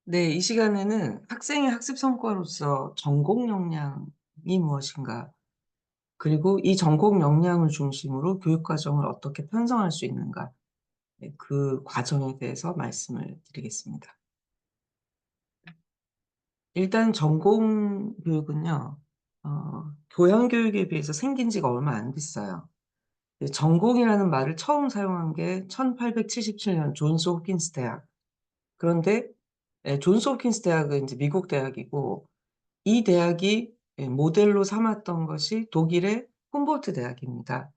네, 이 시간에는 학생의 학습 성과로서 전공 역량이 무엇인가, 그리고 이 전공 역량을 중심으로 교육 과정을 어떻게 편성할 수 있는가, 네, 그 과정에 대해서 말씀을 드리겠습니다. 일단 전공 교육은요, 교양 교육에 비해서 생긴 지가 얼마 안 됐어요. 전공이라는 말을 처음 사용한 게 1877년 존스 홉킨스 대학. 그런데 존스 홉킨스 대학은 이제 미국 대학이고, 이 대학이 모델로 삼았던 것이 독일의 훔볼트 대학입니다.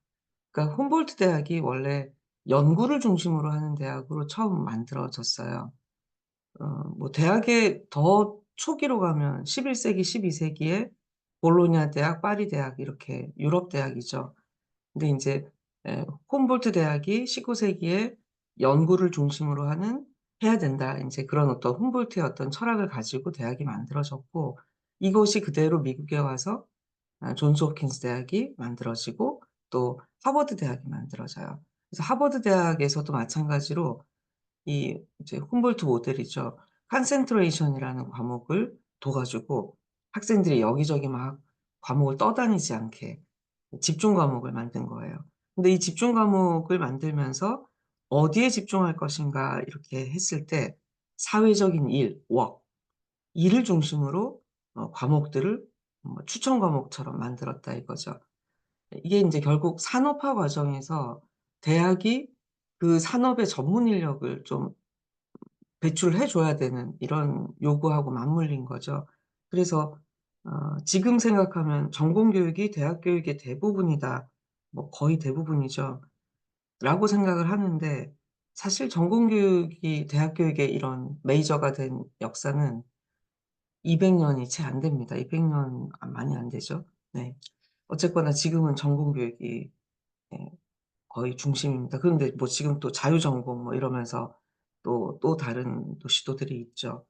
그러니까 훔볼트 대학이 원래 연구를 중심으로 하는 대학으로 처음 만들어졌어요. 뭐 대학의 더 초기로 가면 11세기, 12세기에 볼로냐 대학, 파리 대학 이렇게 유럽 대학이죠. 근데 인제 훔볼트 대학이 19세기에 연구를 중심으로 하는 해야 된다, 인제 그런 어떤 훔볼트의 어떤 철학을 가지고 대학이 만들어졌고, 이것이 그대로 미국에 와서 존스 홉킨스 대학이 만들어지고 또 하버드 대학이 만들어져요. 그래서 하버드 대학에서도 마찬가지로 이 이제 훔볼트 모델이죠. 컨센트레이션이라는 과목을 둬 가지고 학생들이 여기저기 막 과목을 떠다니지 않게 집중 과목을 만든 거예요. 근데 이 집중 과목을 만들면서 어디에 집중할 것인가 이렇게 했을 때 사회적인 일, 일을 중심으로 과목들을 추천 과목처럼 만들었다 이거죠. 이게 인제 결국 산업화 과정에서 대학이 그 산업의 전문 인력을 좀 배출을 해 줘야 되는 이런 요구하고 맞물린 거죠. 그래서 지금 생각하면 '전공 교육이 대학 교육의 대부분이다.' 뭐 거의 대부분이죠, 라고 생각을 하는데, 사실 전공 교육이 대학 교육의 이런 메이저가 된 역사는 200 년이 채 안 됩니다. 200년 많이 안 되죠. 네. 어쨌거나 지금은 전공 교육이 예 거의 중심입니다. 그런데 뭐 지금 또 자유전공 뭐 이러면서 또 다른 또 시도들이 있죠.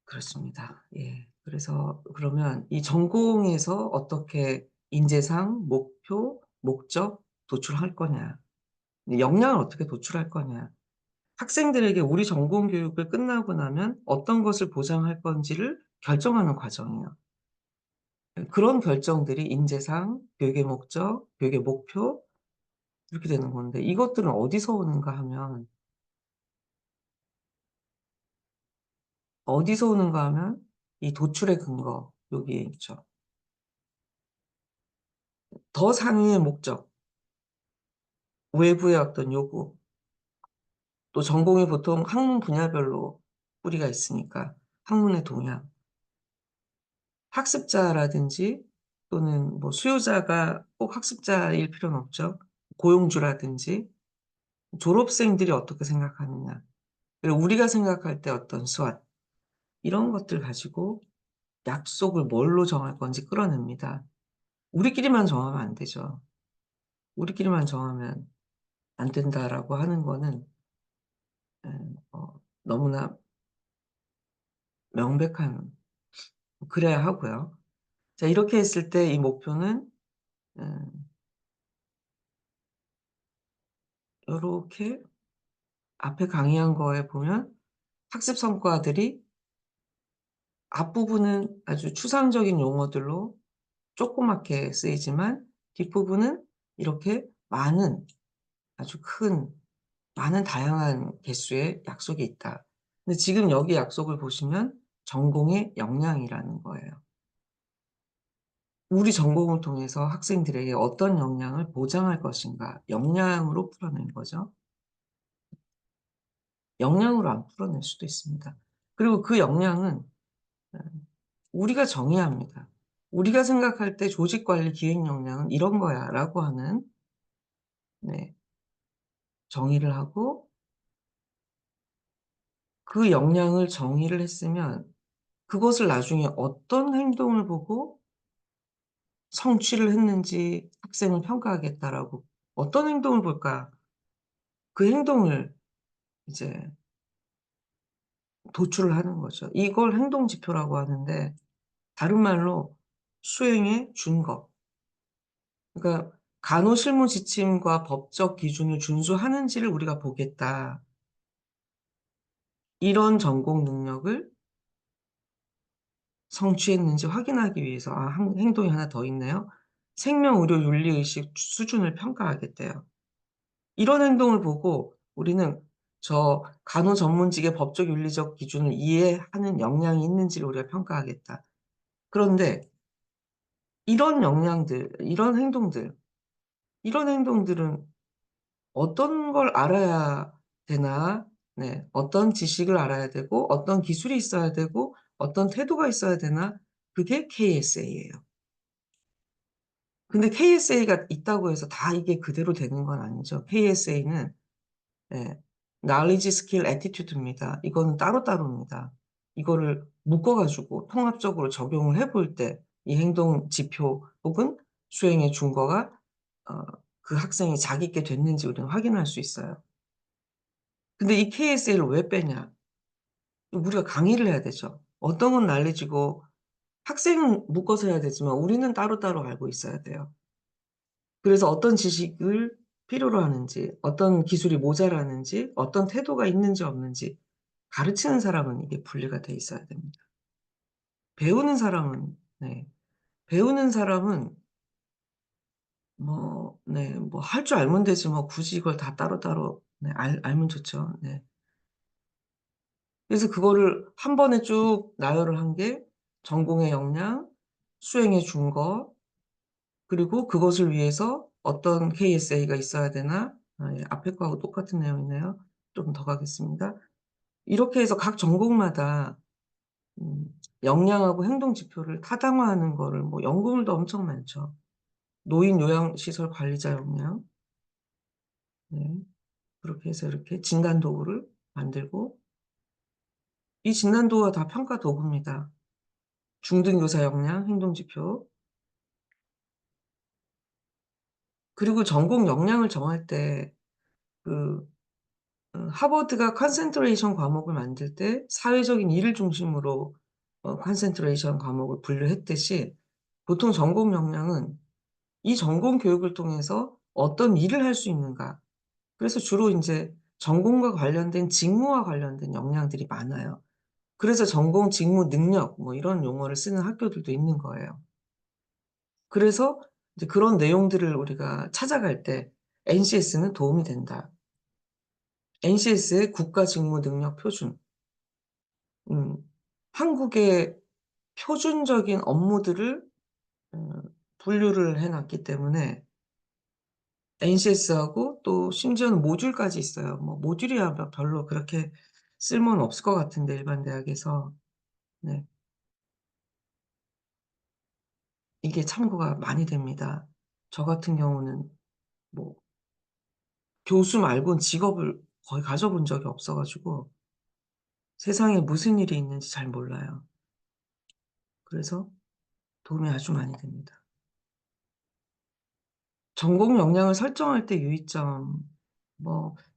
그렇습니다. 예. 그래서 그러면 이 전공에서 어떻게 인재상, 목표, 목적 도출할 거냐, 이 역량을 어떻게 도출할 거냐, 학생들에게 우리 전공 교육을 끝나고 나면 어떤 것을 보장할 건지를 결정하는 과정이에요. 그런 결정들이 인재상, 교육의 목적, 교육의 목표 이렇게 되는 건데, 이것들은 어디서 오는가 하면 이 도출의 근거 여기에 있죠. 더 상위의 목적, 외부의 어떤 요구, 또 전공이 보통 학문 분야별로 뿌리가 있으니까 학문의 동향, 학습자라든지 또는 뭐 수요자가 꼭 학습자일 필요는 없죠. 고용주라든지 졸업생들이 어떻게 생각하느냐, 그리고 우리가 생각할 때 어떤 수완, 이런 것들 가지고 약속을 뭘로 정할 건지 끌어냅니다. 우리끼리만 정하면 안 되죠. 우리끼리만 정하면 안 된다라고 하는 거는 너무나 명백한, 그래야 하고요. 자, 이렇게 했을 때 이 목표는 음 요렇게 앞에 강의한 거에 보면 학습 성과들이 앞부분은 아주 추상적인 용어들로 조그맣게 쓰이지만 뒷부분은 이렇게 아주 큰 많은 다양한 개수의 약속이 있다. 근데 지금 여기 약속을 보시면 전공의 역량이라는 거예요. 우리 전공을 통해서 학생들에게 어떤 역량을 보장할 것인가, 역량으로 풀어낸 거죠. 역량으로 안 풀어낼 수도 있습니다. 그리고 그 역량은 우리가 정해야 합니다. 우리가 생각할 때 '조직 관리 기획 역량은 이런 거야.'라고 하는, 네, 정의를 하고, 그 역량을 정의를 했으면 그것을 나중에 어떤 행동을 보고 성취를 했는지 학생을 평가하겠다라고, '어떤 행동을 볼까?' 그 행동을 이제 도출을 하는 거죠. 이걸 행동 지표라고 하는데, 다른 말로 수행의 준거. 그러니까 간호 실무 지침과 법적 기준을 준수하는지를 우리가 보겠다. 이런 전공 능력을 성취했는지 확인하기 위해서 행동이 하나 더 있네요. 생명, 의료, 윤리의식 수준을 평가하겠대요. 이런 행동을 보고 우리는 저 간호 전문직의 법적 윤리적 기준을 이해하는 역량이 있는지를 우리가 평가하겠다. 그런데 이런 역량들, 이런 행동들은 어떤 걸 알아야 되나? 네, 어떤 지식을 알아야 되고, 어떤 기술이 있어야 되고, 어떤 태도가 있어야 되나? 그게 KSA예요. 근데 KSA가 있다고 해서 다 이게 그대로 되는 건 아니죠. KSA는 네, knowledge, skill, attitude입니다. 이거는 따로따로입니다. 이거를 묶어가지고 통합적으로 적용을 해볼 때 이 행동 지표 혹은 수행의 준거가 어, 그 학생이 자기 게 됐는지 우리는 확인할 수 있어요. 근데 이 KSA를 왜 빼냐? 우리가 강의를 해야 되죠. 어떤 건 날리지고 학생은 묶어서 해야 되지만 우리는 따로따로 알고 있어야 돼요. 그래서 어떤 지식을 필요로 하는지, 어떤 기술이 모자라는지, 어떤 태도가 있는지 없는지 가르치는 사람은 이게 분리가 돼 있어야 됩니다. 배우는 사람은, 네. 배우는 사람은 네, 할 줄 알면 되지 굳이 이걸 다 따로따로 네, 알면 좋죠. 네. 그래서 그거를 한 번에 쭉 나열을 한 게 전공의 역량, 수행의 준거, 그리고 그것을 위해서 어떤 KSA가 있어야 되나? 예, 앞에 거하고 똑같은 내용이네요. 좀 더 가겠습니다. 이렇게 해서 각 전공마다 음, 역량하고 행동 지표를 타당화하는 거를 연구물도 엄청 많죠. 노인 요양시설 관리자 역량, 네, 그렇게 해서 이렇게 진단 도구를 만들고 이 진단 도구가 다 평가 도구입니다. 중등교사 역량, 행동 지표, 그리고 전공 역량을 정할 때 그 하버드가 컨센트레이션 과목을 만들 때 사회적인 일을 중심으로 컨센트레이션 과목을 분류했듯이 보통 전공 역량은 이 전공 교육을 통해서 어떤 일을 할 수 있는가. 그래서 주로 이제 전공과 관련된 직무와 관련된 역량들이 많아요. 그래서 전공 직무 능력 이런 용어를 쓰는 학교들도 있는 거예요. 그래서 이제 그런 내용들을 우리가 찾아갈 때 NCS는 도움이 된다. NCS의 국가직무능력 표준. 음, 한국의 표준적인 업무들을 분류를 해놨기 때문에 NCS하고 또 심지어는 모듈까지 있어요. 모듈이야 별로 그렇게 쓸모는 없을 것 같은데 일반 대학에서. 네, 이게 참고가 많이 됩니다. 저 같은 경우는 뭐 교수 말고는 직업을 거의 가져본 적이 없어가지고 세상에 무슨 일이 있는지 잘 몰라요. 그래서 도움이 아주 많이 됩니다. 전공 역량을 설정할 때 유의점,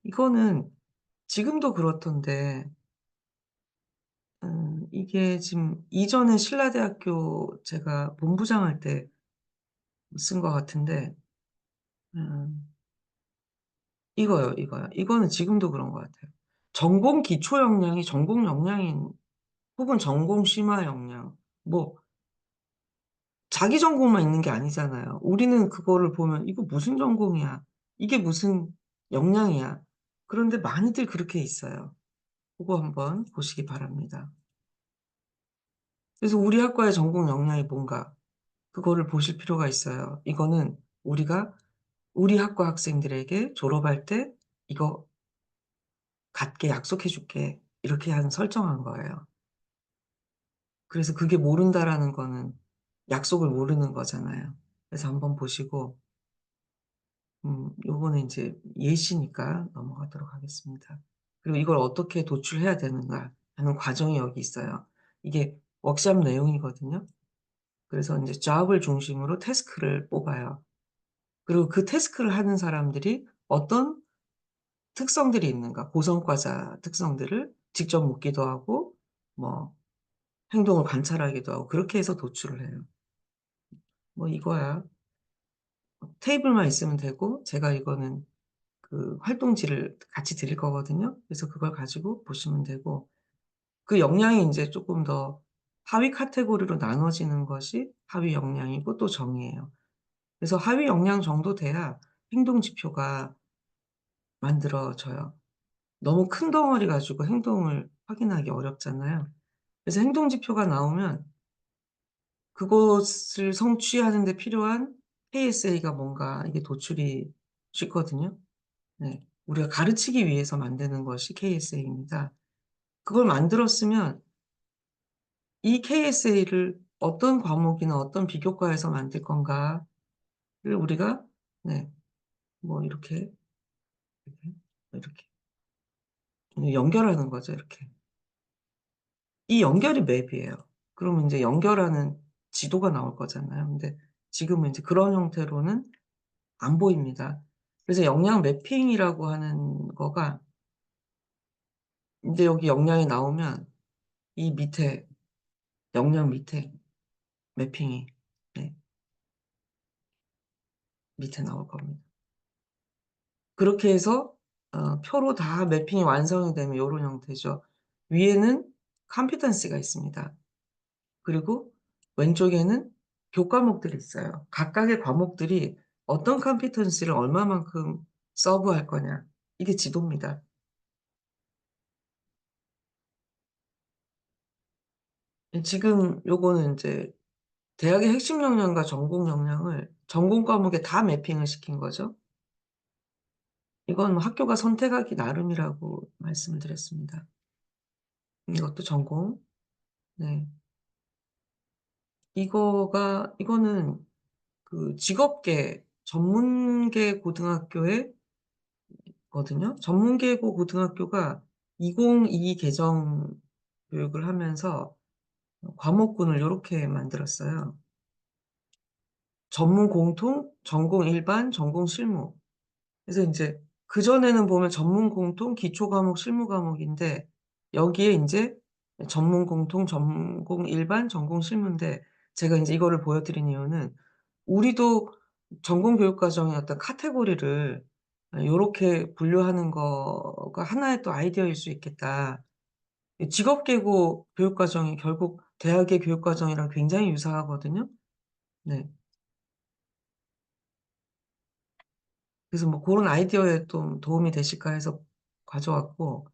이거는 지금도 그렇던데, 이게 지금 이전에 신라대학교 제가 본부장 할 때 쓴 것 같은데, 음, 이거요, 이거요. 이거는 지금도 그런 것 같아요. 전공 기초 역량이 전공 역량인, 혹은 전공 심화 역량, 자기 전공만 있는 게 아니잖아요. 우리는 그거를 보면 이거 무슨 전공이야? 이게 무슨 역량이야? 그런데 많이들 그렇게 있어요. 그거 한번 보시기 바랍니다. 그래서 우리 학과의 전공 역량이 뭔가 그거를 보실 필요가 있어요. 이거는 우리가 우리 학과 학생들에게 졸업할 때 이거 갖게 약속해 줄게. 이렇게 설정한 거예요. 그래서 그게 모른다라는 거는 약속을 모르는 거잖아요. 그래서 한번 보시고 요거는 이제 예시니까 넘어가도록 하겠습니다. 그리고 이걸 어떻게 도출해야 되는가 하는 과정이 여기 있어요. 이게 워크샵 내용이거든요. 그래서 이제 잡을 중심으로 태스크를 뽑아요. 그리고 그 태스크를 하는 사람들이 어떤 특성들이 있는가, 고성과자 특성들을 직접 묻기도 하고, 뭐, 행동을 관찰하기도 하고, 그렇게 해서 도출을 해요. 이거야. 테이블만 있으면 되고, 제가 이거는 그 활동지를 같이 드릴 거거든요. 그래서 그걸 가지고 보시면 되고 그 역량이 인제 쪼끔 더 하위 카테고리로 나눠지는 것이 하위 역량이고 또 정의예요. 그래서 하위 역량 정도 돼야 행동 지표가 만들어져요. 너무 큰 덩어리 가지고 행동을 확인하기 어렵잖아요. 그래서 행동 지표가 나오면 그것을 성취하는 데 필요한 KSA가 뭔가 이게 도출이 쉽거든요. 네. 우리가 가르치기 위해서 만드는 것이 KSA입니다. 그걸 만들었으면 이 KSA를 어떤 과목이나 어떤 비교과에서 만들 건가를 우리가 네 뭐 이렇게, 이렇게, 이렇게 연결하는 거죠 이렇게. 이 연결이 맵이에요. 그러면 인제 연결하는 지도가 나올 거잖아요. 근데 지금은 인제 그런 형태로는 안 보입니다. 그래서 역량 매핑이라고 하는 거가 인제 여기 역량이 나오면 이 밑에 역량 밑에 매핑이 네 밑에 나올 겁니다. 그렇게 해서 표로 다 매핑이 완성이 되면 요런 형태죠. 위에는 컴피턴시가 있습니다. 그리고 왼쪽에는 교과목들이 있어요. 각각의 과목들이 어떤 컴피턴시를 얼마만큼 서브할 거냐 이게 지도입니다. 지금 요거는 인제 대학의 핵심 역량과 전공 역량을 전공 과목에 다 매핑을 시킨 거죠. 이건 뭐 학교가 선택하기 나름이라고 말씀을 드렸습니다. 이것도 전공. 네. 이거는 그 직업계 전문계 고등학교의 거든요. 전문계고 고등학교가 2022 개정 교육을 하면서 과목군을 요렇게 만들었어요. 전문 공통, 전공 일반, 전공 실무. 그래서 인제 그전에는 보면 전문 공통, 기초 과목, 실무 과목인데 여기에 인제 전문 공통, 전공 일반, 전공 실무인데 제가 인제 이거를 보여 드린 이유는 우리도 전공 교육 과정의 어떤 카테고리를 요렇게 분류하는 거가 하나의 또 아이디어일 수 있겠다. 이 직업계고 교육 과정이 결국 대학의 교육 과정이랑 굉장히 유사하거든요. 네. 그래서 뭐 고런 아이디어에 좀 도움이 되실까 해서 가져왔고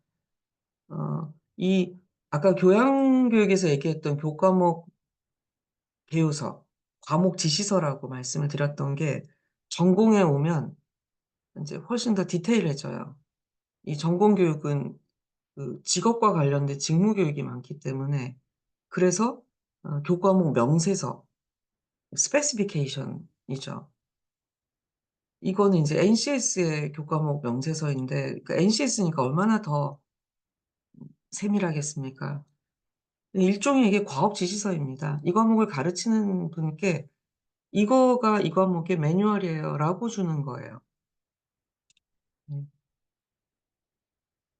이 아까 교양교육에서 얘기했던 교과목 개요서, 과목 지시서라고 말씀을 드렸던 게 전공에 오면 인제 훨씬 더 디테일해져요. 이 전공 교육은 그 직업과 관련된 직무 교육이 많기 때문에 그래서 교과목 명세서 specification 이죠. 이거는 인제 NCS의 교과목 명세서인데 그 NCS니까 얼마나 더 세밀하겠습니까. 일종의 이게 과업 지시서입니다. 이 과목을 가르치는 분께 "이거가 이 과목의 매뉴얼이에요."라고 주는 거예요. 네.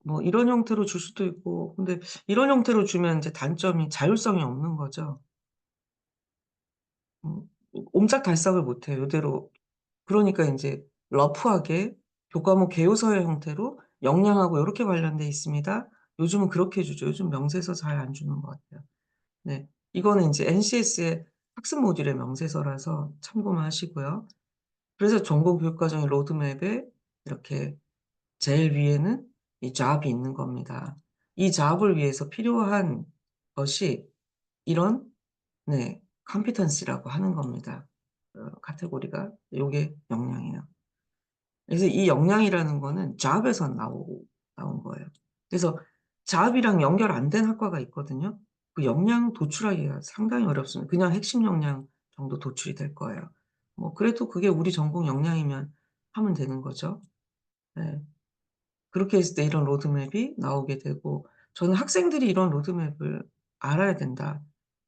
뭐 이런 형태로 줄 수도 있고 근데 이런 형태로 주면 인제 단점이 자율성이 없는 거죠. 음 옴짝달싹을 못 해요 요대로. 그러니까 인제 러프하게 교과목 개요서의 형태로 역량하고 요렇게 관련돼 있습니다. 요즘은 그렇게 주죠. 요즘 명세서 잘 안 주는 것 같아요. 네. 이거는 인제 NCS의 학습 모듈의 명세서라서 참고만 하시고요. 그래서 전공 교육 과정의 로드맵에 이렇게 제일 위에는 이 잡이 있는 겁니다. 이 잡을 위해서 필요한 것이 이런 네 competency라고 하는 겁니다. 카테고리가 요게 역량이에요. 그래서 이 역량이라는 거는 잡에서 나온 거예요. 그래서 잡이랑 연결 안 된 학과가 있거든요. 그 역량 도출하기가 상당히 어렵습니다. 그냥 핵심 역량 정도 도출이 될 거예요. 뭐 그래도 그게 우리 전공 역량이면 하면 되는 거죠. 네. 그렇게 했을 때 이런 로드맵이 나오게 되고 저는 '학생들이 이런 로드맵을 알아야 된다.'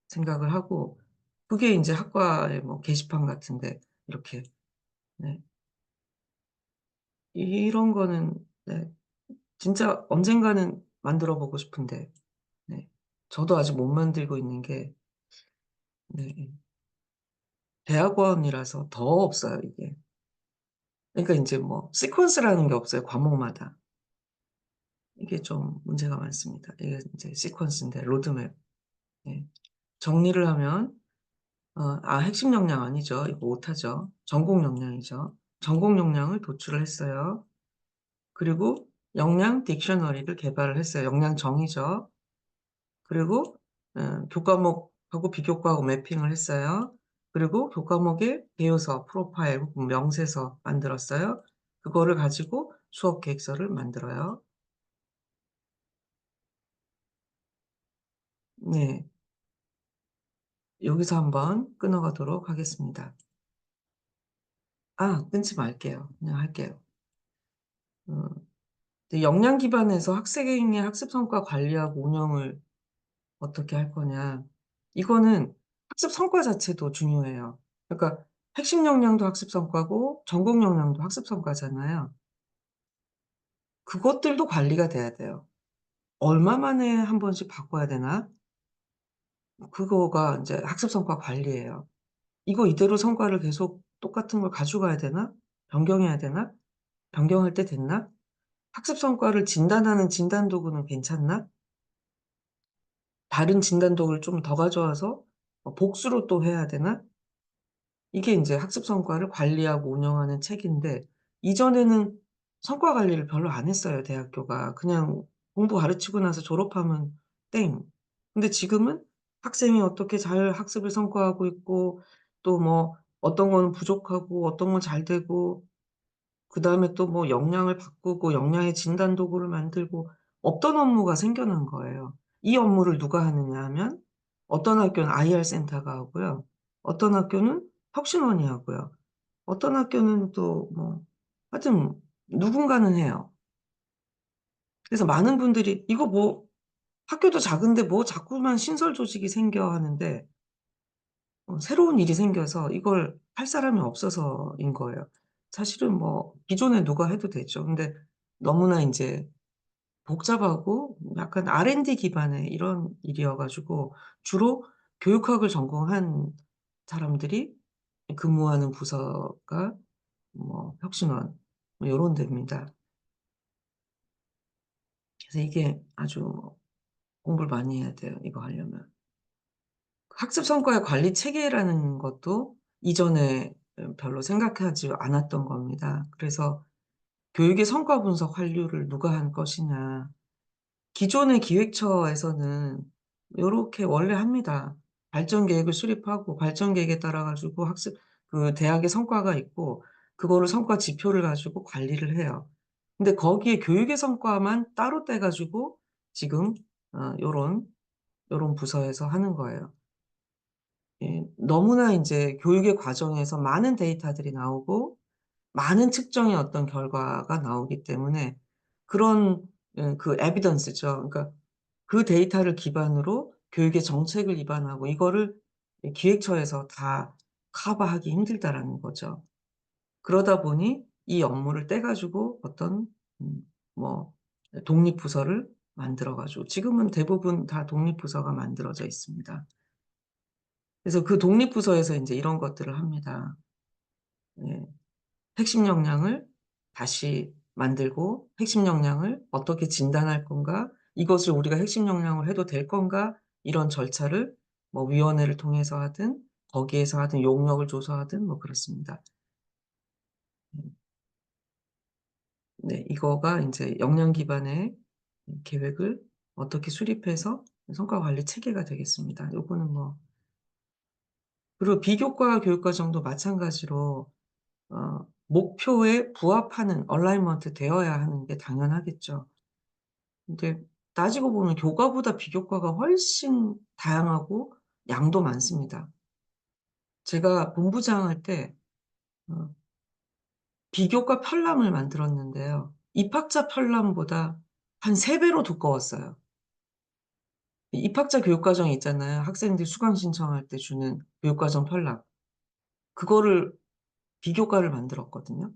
생각을 하고 그게 인제 학과의 뭐 게시판 같은 데 이렇게 네 이런 거는 네 진짜 언젠가는 만들어 보고 싶은데 네 저도 아직 못 만들고 있는 게 네 대학원이라서 더 없어요 이게. 그러니까 인제 뭐 시퀀스라는 게 없어요, 과목마다. 이게 좀 문제가 많습니다. 이게 인제 시퀀스인데 로드맵. 예. 정리를 하면 핵심 역량 아니죠. 이거 오타죠. 전공 역량이죠. 전공 역량을 도출을 했어요. 그리고 역량 딕셔너리를 개발을 했어요. 역량 정의죠. 그리고 교과목하고 비교과하고 매핑을 했어요. 그리고 교과목의 개요서, 프로파일 혹은 명세서 만들었어요. 그거를 가지고 수업 계획서를 만들어요. 네. 여기서 한번 끊어 가도록 하겠습니다. 끊지 말게요. 그냥 할게요. 음 이제 역량 기반에서 학생의 학습 성과 관리하고 운영을 어떻게 할 거냐. 이거는 학습 성과 자체도 중요해요. 그러니까 핵심 역량도 학습 성과고 전공 역량도 학습 성과잖아요. 그것들도 관리가 돼야 돼요. 얼마 만에 한 번씩 바꿔야 되나? 그거가 인제 학습 성과 관리예요. 이거 이대로 성과를 계속 똑같은 걸 가져가야 되나? 변경해야 되나? 변경할 때 됐나? 학습 성과를 진단하는 진단 도구는 괜찮나? 다른 진단 도구를 좀 더 가져와서 복수로 또 해야 되나? 이게 인제 학습 성과를 관리하고 운영하는 책인데 이전에는 성과 관리를 별로 안 했어요, 대학교가. 그냥 공부 가르치고 나서 졸업하면 땡. 근데 지금은 학생이 어떻게 잘 학습을 성과하고 있고 또 뭐 어떤 거는 부족하고 어떤 건 잘 되고 그다음에 또 뭐 역량을 바꾸고 역량의 진단 도구를 만들고 없던 업무가 생겨난 거예요. 이 업무를 누가 하느냐 하면 어떤 학교는 IR 센터가 하고요. 어떤 학교는 혁신원이 하고요. 어떤 학교는 또 뭐 하여튼 누군가는 해요. 그래서 많은 분들이 "이거 뭐 학교도 작은데 뭐 자꾸만 신설 조직이 생겨." 하는데 새로운 일이 생겨서 이걸 할 사람이 없어서인 거예요. 사실은 뭐 기존에 누가 해도 되죠. 근데 너무나 인제 복잡하고 약간 R&D 기반의 이런 일이어 가지고 주로 교육학을 전공한 사람들이 근무하는 부서가 뭐 혁신원 뭐 요런 데입니다. 그래서 이게 아주 공부를 많이 해야 돼요, 이거 하려면. 학습 성과의 관리 체계라는 것도 이전에 별로 생각하지 않았던 겁니다. 그래서 교육의 성과 분석 환류를 누가 할 것이냐. 기존의 기획처에서는 요렇게 원래 합니다. 발전 계획을 수립하고 발전 계획에 따라 가지고 학습 대학의 성과가 있고 그거를 성과 지표를 가지고 관리를 해요. 근데 거기에 교육의 성과만 따로 떼 가지고 지금 요런 부서에서 하는 거예요. 예. 너무나 인제 교육의 과정에서 많은 데이터들이 나오고 많은 측정의 어떤 결과가 나오기 때문에 그런 에비던스죠. 그러니까 그 데이터를 기반으로 교육의 정책을 입안하고 이거를 기획처에서 다 커버하기 힘들다라는 거죠. 그러다 보니 이 업무를 떼 가지고 어떤 음 뭐 독립부서를 만들어 가지고 지금은 대부분 다 독립부서가 만들어져 있습니다. 그래서 그 독립부서에서 인제 이런 것들을 합니다. 예. 핵심 역량을 다시 만들고 핵심 역량을 어떻게 진단할 건가? 이것을 우리가 핵심 역량으로 해도 될 건가? 이런 절차를 뭐 위원회를 통해서 하든 거기에서 하든 용역을 줘서 하든 뭐 그렇습니다. 음 네. 이거가 인제 역량 기반의 계획을 어떻게 수립해서 성과 관리 체계가 되겠습니다. 요거는 뭐 그리고 비교과 교육과정도 마찬가지로 목표에 부합하는 얼라이먼트 되어야 하는 게 당연하겠죠. 근데 따지고 보면 교과보다 비교과가 훨씬 다양하고 양도 많습니다. 제가 본부장 할 때 어 비교과 편람을 만들었는데요. 입학자 편람보다 한 3 배로 두꺼웠어요. 이 입학자 교육과정 있잖아요. 학생들 수강 신청할 때 주는 교육과정 편람. 그거를 비교과를 만들었거든요.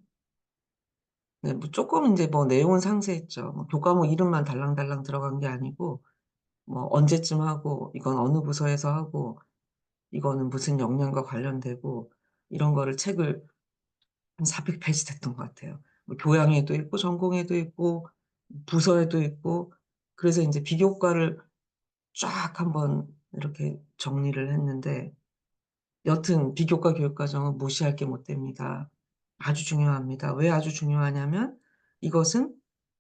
네. 뭐 쪼끔 인제 뭐 내용은 상세했죠. 뭐 교과목 이름만 달랑달랑 들어간 게 아니고 뭐 언제쯤 하고 이건 어느 부서에서 하고 이거는 무슨 역량과 관련되고 이런 거를 책을 한 400페이지 됐던 것 같아요. 뭐 교양에도 있고 전공에도 있고 부서에도 있고. 그래서 인제 비교과를 쫙 한번 이렇게 정리를 했는데, 여튼 비교과 교육과정은 무시할 게 못 됩니다. 아주 중요합니다. 왜 아주 중요하냐면, 이것은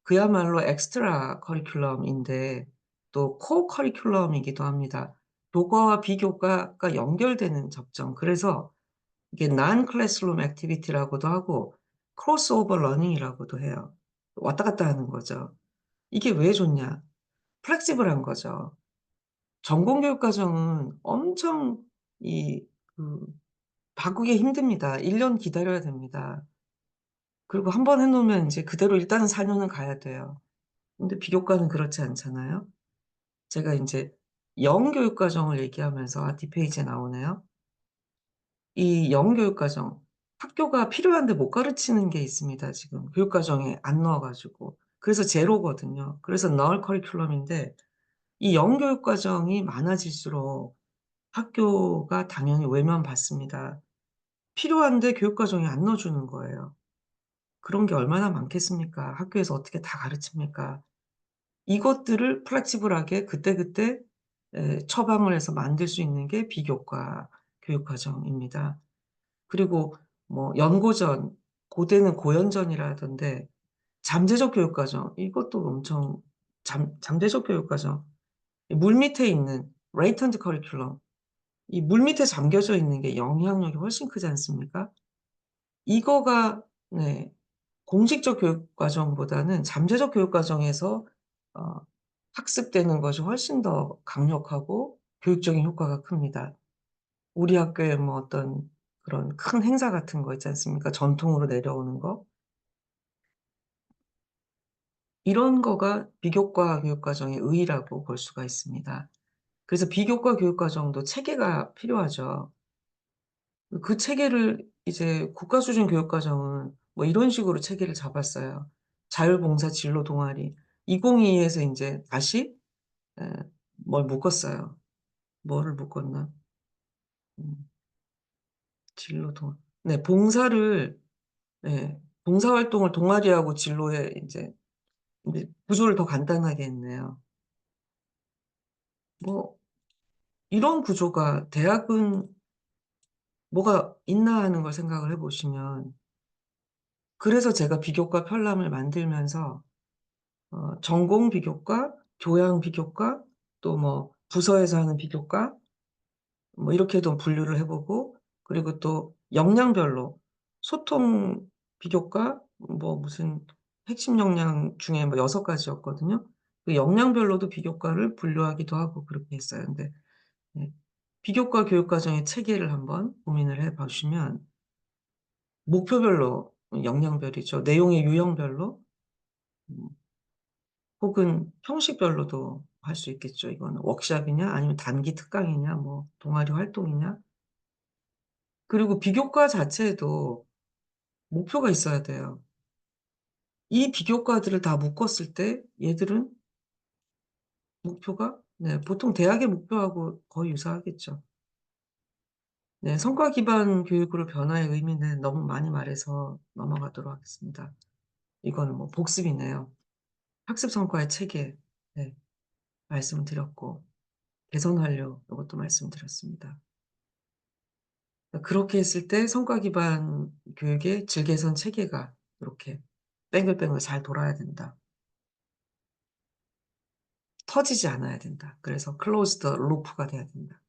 그야말로 엑스트라 커리큘럼인데 또 코어 커리큘럼이기도 합니다. 교과와 비교과가 연결되는 접점. 그래서 이게 non classroom activity라고도 하고 crossover learning이라고도 해요. 왔다 갔다 하는 거죠. 이게 왜 좋냐? 플렉시블한 거죠. 전공 교육 과정은 엄청 이 그 바꾸기 힘듭니다. 1년 기다려야 됩니다. 그리고 한번 해 놓으면 인제 그대로 일단은 4 년은 가야 돼요. 근데 비교과는 그렇지 않잖아요. 제가 인제 영 교육 과정을 얘기하면서 뒷페이지에 나오네요. 이 영 교육 과정, 학교가 필요한데 못 가르치는 게 있습니다 지금 교육 과정에 안 넣어 가지고. 그래서 제로거든요. 그래서 null 커리큘럼인데, 이 영 교육 과정이 많아질수록 학교가 당연히 외면받습니다. 필요한데 교육 과정에 안 넣어 주는 거예요. 그런 게 얼마나 많겠습니까? 학교에서 어떻게 다 가르칩니까? 이것들을 플렉시블하게 그때그때 처방을 해서 만들 수 있는 게 비교과 교육 과정입니다. 그리고 뭐 연고전, 고대는 고연전이라던데, 잠재적 교육 과정 이것도 엄청, 잠재적 교육 과정, 이 물밑에 있는 latent curriculum, 이 물밑에 잠겨져 있는 게 영향력이 훨씬 크지 않습니까? 이거가, 네, 공식적 교육 과정보다는 잠재적 교육 과정에서 어 학습되는 것이 훨씬 더 강력하고 교육적인 효과가 큽니다. 우리 학교에 뭐 어떤 그런 큰 행사 같은 거 있지 않습니까? 전통으로 내려오는 거. 이런 거가 비교과 교육 과정의 의의라고 볼 수가 있습니다. 그래서 비교과 교육 과정도 체계가 필요하죠. 그 체계를 이제 국가 수준 교육 과정은 뭐 이런 식으로 체계를 잡았어요. 자율봉사 진로 동아리. 2022에서 인제 다시 예 뭘 묶었어요. 뭐를 묶었나? 음 진로 동 네, 봉사를, 예, 봉사활동을 동아리하고 진로에 인제 구조를 더 간단하게 했네요. 뭐 이런 구조가 대학은 뭐가 있나 하는 걸 생각을 해 보시면, 그래서 제가 비교과 편람을 만들면서 전공 비교과, 교양 비교과, 또 뭐 부서에서 하는 비교과, 뭐 이렇게도 분류를 해 보고, 그리고 또 역량별로 소통 비교과, 뭐 무슨 핵심 역량 중에 뭐 6 가지였거든요. 그 역량별로도 비교과를 분류하기도 하고 그렇게 했어요. 근데 네, 비교과 교육 과정의 체계를 한번 고민을 해 보시면 목표별로, 역량별이죠. 내용의 유형별로, 음 혹은 형식별로도 할 수 있겠죠. 이거는 워크숍이냐 아니면 단기 특강이냐 뭐 동아리 활동이냐. 그리고 비교과 자체에도 목표가 있어야 돼요. 이 비교과들을 다 묶었을 때 얘들은 목표가, 네, 보통 대학의 목표하고 거의 유사하겠죠. 네, 성과 기반 교육으로 변화의 의미는 너무 많이 말해서 넘어가도록 하겠습니다. 이거는 뭐 복습이네요. 학습 성과의 체계, 네, 말씀을 드렸고, 개선 완료 요것도 말씀드렸습니다. 그렇게 했을 때 성과 기반 교육의 질개선 체계가 이렇게 뱅글뱅글 잘 돌아야 된다. 터지지 않아야 된다. 그래서 클로즈드 루프가 돼야 된다.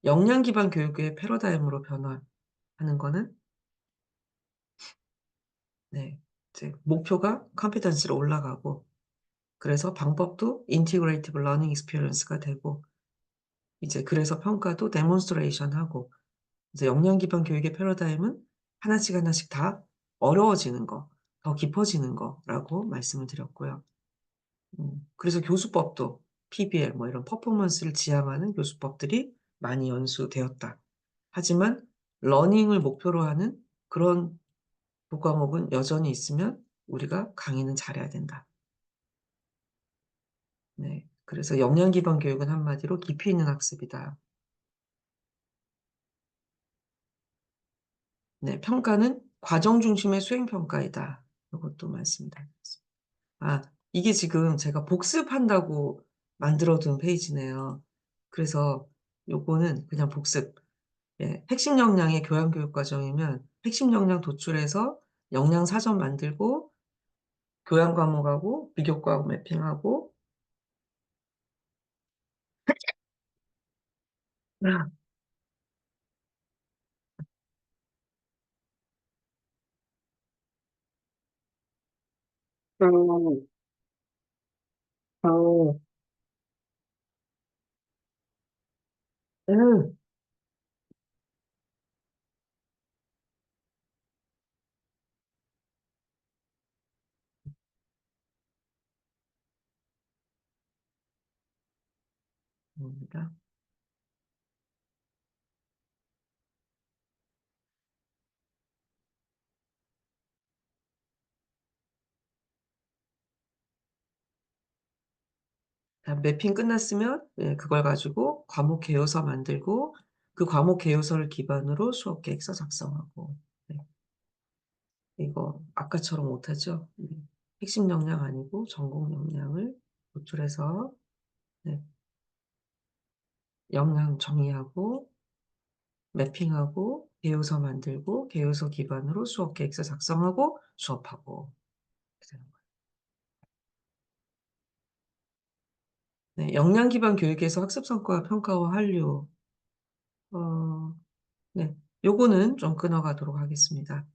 역량 기반 교육의 패러다임으로 변화하는 거는, 네, 이제 목표가 컴피턴시로 올라가고, 그래서 방법도 인티그레이티브 러닝 익스피리언스가 되고, 이제 그래서 평가도 데몬스트레이션 하고, 이제 역량 기반 교육의 패러다임은 하나씩 하나씩 다 어려워지는 거, 더 깊어지는 거라고 말씀을 드렸고요. 그래서 교수법도 PBL 뭐 이런 퍼포먼스를 지향하는 교수법들이 많이 연수되었다. 하지만 러닝을 목표로 하는 그런 교과목은 여전히 있으면 우리가 강의는 잘해야 된다. 네. 그래서 역량 기반 교육은 한마디로 깊이 있는 학습이다. 네. 평가는 과정 중심의 수행 평가이다. 요것도 말씀드리겠습니다. 아, 이게 지금 제가 복습한다고 만들어 둔 페이지네요. 그래서 요거는 그냥 복습. 예. 핵심 역량의 교양 교육 과정이면 핵심 역량 도출해서 역량 사전 만들고 교양 과목하고 비교과하고 매핑하고 아. 음. 어. 음. 입니다. 매핑 끝났으면 예 그걸 가지고 과목 개요서 만들고 그 과목 개요서를 기반으로 수업 계획서 작성하고. 네. 이거 아까처럼 못하죠? 핵심 역량 아니고 전공 역량을 도출해서 네. 역량 정의하고 매핑하고 개요서 만들고 개요서 기반으로 수업 계획서 작성하고 수업하고 이렇게 되는 거예요. 네. 역량 기반 교육에서 학습 성과 평가와 한류. 어 네. 요거는 좀 끊어 가도록 하겠습니다.